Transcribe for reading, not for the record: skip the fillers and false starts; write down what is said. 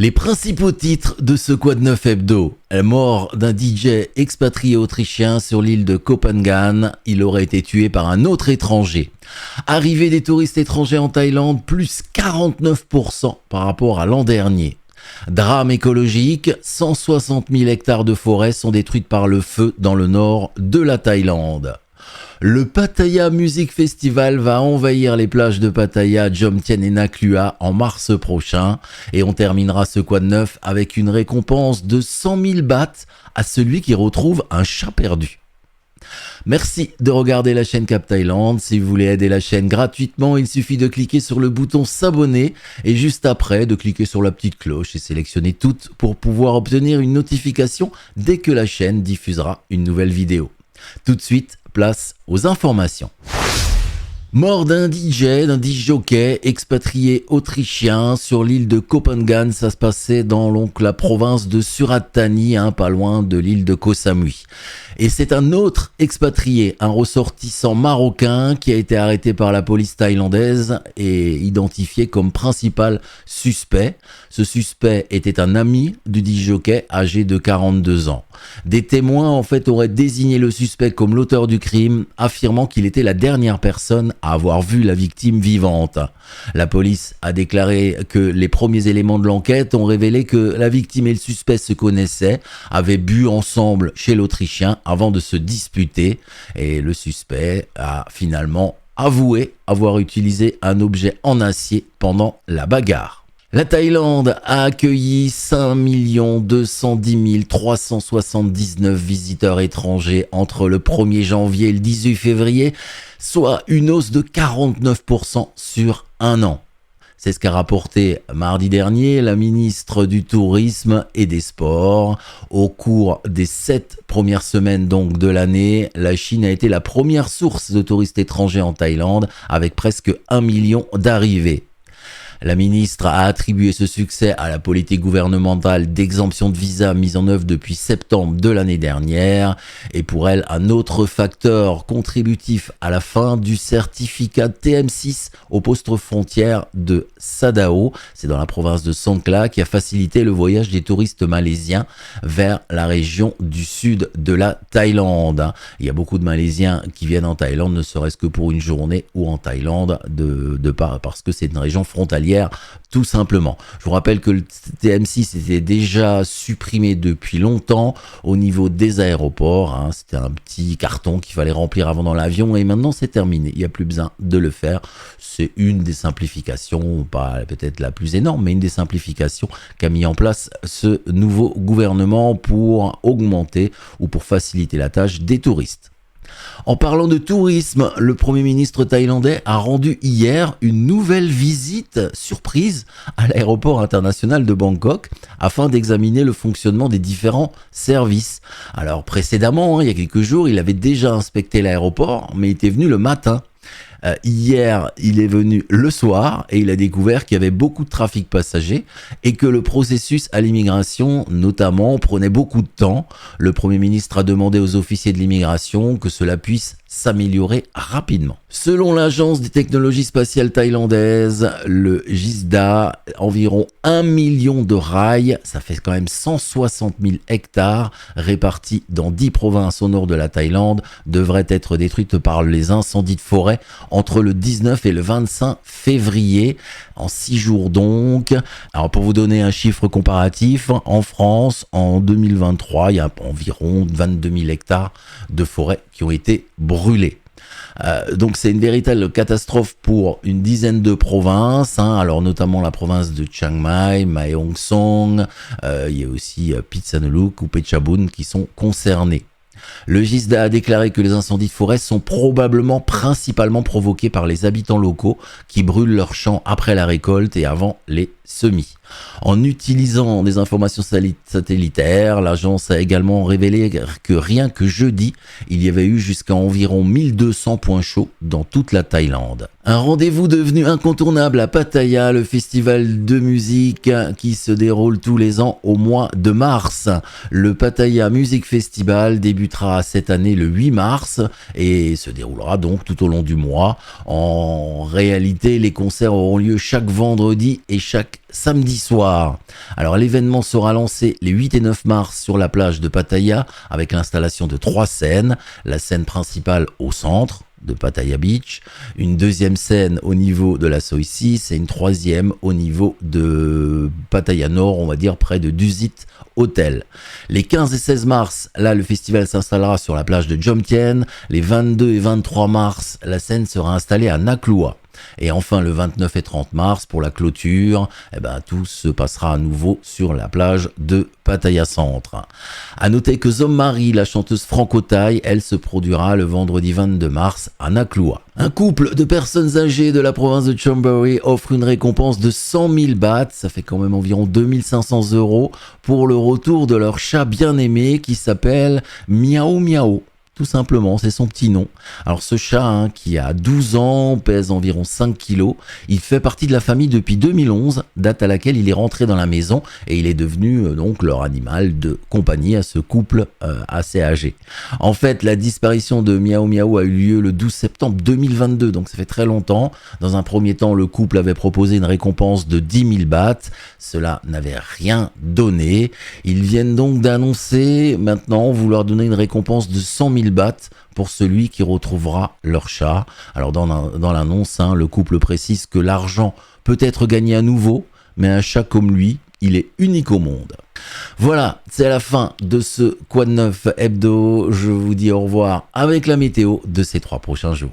Les principaux titres de ce Quad 9 Hebdo. La mort d'un DJ expatrié autrichien sur l'île de Kopangan. Il aurait été tué par un autre étranger. Arrivée des touristes étrangers en Thaïlande, plus 49% par rapport à l'an dernier. Drame écologique, 160 000 hectares de forêt sont détruites par le feu dans le nord de la Thaïlande. Le Pattaya Music Festival va envahir les plages de Pattaya, Jomtien et Naklua en mars prochain. Et on terminera ce Quad 9 avec une récompense de 100 000 bahts à celui qui retrouve un chat perdu. Merci de regarder la chaîne Cap Thaïlande. Si vous voulez aider la chaîne gratuitement, il suffit de cliquer sur le bouton s'abonner et juste après de cliquer sur la petite cloche et sélectionner toutes pour pouvoir obtenir une notification dès que la chaîne diffusera une nouvelle vidéo. Tout de suite, place aux informations. Mort d'un jockey expatrié autrichien sur l'île de Kopangan. Ça se passait dans la province de Surat Thani, pas loin de l'île de Koh Samui. Et c'est un autre expatrié, un ressortissant marocain qui a été arrêté par la police thaïlandaise et identifié comme principal suspect. Ce suspect était un ami du jockey âgé de 42 ans. Des témoins auraient désigné le suspect comme l'auteur du crime, affirmant qu'il était la dernière personne à avoir vu la victime vivante. La police a déclaré que les premiers éléments de l'enquête ont révélé que la victime et le suspect se connaissaient, avaient bu ensemble chez l'Autrichien avant de se disputer et le suspect a finalement avoué avoir utilisé un objet en acier pendant la bagarre. La Thaïlande a accueilli 5 210 379 visiteurs étrangers entre le 1er janvier et le 18 février, soit une hausse de 49% sur un an. C'est ce qu'a rapporté mardi dernier la ministre du Tourisme et des Sports. Au cours des 7 premières semaines de l'année, la Chine a été la première source de touristes étrangers en Thaïlande avec presque 1 million d'arrivées. La ministre a attribué ce succès à la politique gouvernementale d'exemption de visa mise en œuvre depuis septembre de l'année dernière. Et pour elle, un autre facteur contributif à la fin du certificat TM6 au poste frontière de Sadao, c'est dans la province de Songkhla, qui a facilité le voyage des touristes malaisiens vers la région du sud de la Thaïlande. Il y a beaucoup de Malaisiens qui viennent en Thaïlande, ne serait-ce que pour une journée ou en Thaïlande, parce que c'est une région frontalière. Tout simplement. Je vous rappelle que le TM6 était déjà supprimé depuis longtemps au niveau des aéroports. C'était un petit carton qu'il fallait remplir avant dans l'avion et maintenant c'est terminé. Il n'y a plus besoin de le faire. C'est une des simplifications, pas peut-être la plus énorme, mais une des simplifications qu'a mis en place ce nouveau gouvernement pour augmenter ou pour faciliter la tâche des touristes. En parlant de tourisme, le Premier ministre thaïlandais a rendu hier une nouvelle visite surprise à l'aéroport international de Bangkok afin d'examiner le fonctionnement des différents services. Alors précédemment, il y a quelques jours, il avait déjà inspecté l'aéroport, mais il était venu le matin. Hier, il est venu le soir et il a découvert qu'il y avait beaucoup de trafic passager et que le processus à l'immigration, notamment, prenait beaucoup de temps. Le Premier ministre a demandé aux officiers de l'immigration que cela puisse s'améliorer rapidement. Selon l'agence des technologies spatiales thaïlandaises, le GISDA, environ 1 million de rails, ça fait quand même 160 000 hectares répartis dans 10 provinces au nord de la Thaïlande, devraient être détruites par les incendies de forêt entre le 19 et le 25 février, en 6 jours donc. Alors pour vous donner un chiffre comparatif, en France, en 2023, il y a environ 22 000 hectares de forêt qui ont été brûlés. Donc c'est une véritable catastrophe pour une dizaine de provinces, alors notamment la province de Chiang Mai, Mae Hong Son, il y a aussi Phitsanulok ou Phetchabun qui sont concernés. Le GISDA a déclaré que les incendies de forêt sont probablement principalement provoqués par les habitants locaux qui brûlent leurs champs après la récolte et avant les semis. En utilisant des informations satellitaires, l'agence a également révélé que rien que jeudi, il y avait eu jusqu'à environ 1200 points chauds dans toute la Thaïlande. Un rendez-vous devenu incontournable à Pattaya, le festival de musique qui se déroule tous les ans au mois de mars. Le Pattaya Music Festival débutera cette année le 8 mars et se déroulera donc tout au long du mois. En réalité, les concerts auront lieu chaque vendredi et chaque samedi soir. Alors l'événement sera lancé les 8 et 9 mars sur la plage de Pattaya avec l'installation de 3 scènes. La scène principale au centre de Pattaya Beach, une deuxième scène au niveau de la Soi 6 et une troisième au niveau de Pattaya Nord, on va dire près de Dusit Hotel. Les 15 et 16 mars, là le festival s'installera sur la plage de Jomtien. Les 22 et 23 mars, la scène sera installée à Naklua. Et enfin le 29 et 30 mars pour la clôture, tout se passera à nouveau sur la plage de Pattaya Centre. À noter que Zom-Marie, la chanteuse franco-thaï, elle se produira le vendredi 22 mars à Naklua. Un couple de personnes âgées de la province de Chonburi offre une récompense de 100 000 bahts, ça fait quand même environ 2500 € pour le retour de leur chat bien-aimé qui s'appelle Miao Miao. Tout simplement, c'est son petit nom. Alors ce chat qui a 12 ans, pèse environ 5 kilos, il fait partie de la famille depuis 2011, date à laquelle il est rentré dans la maison et il est devenu donc leur animal de compagnie à ce couple assez âgé. En fait, la disparition de Miao Miao a eu lieu le 12 septembre 2022, donc ça fait très longtemps. Dans un premier temps, le couple avait proposé une récompense de 10 000 bahts. Cela n'avait rien donné. Ils viennent donc d'annoncer maintenant vouloir donner une récompense de 100 000 bahts pour celui qui retrouvera leur chat. Alors dans l'annonce, le couple précise que l'argent peut être gagné à nouveau, mais un chat comme lui, il est unique au monde. Voilà, c'est la fin de ce Quad 9 Hebdo. Je vous dis au revoir avec la météo de ces 3 prochains jours.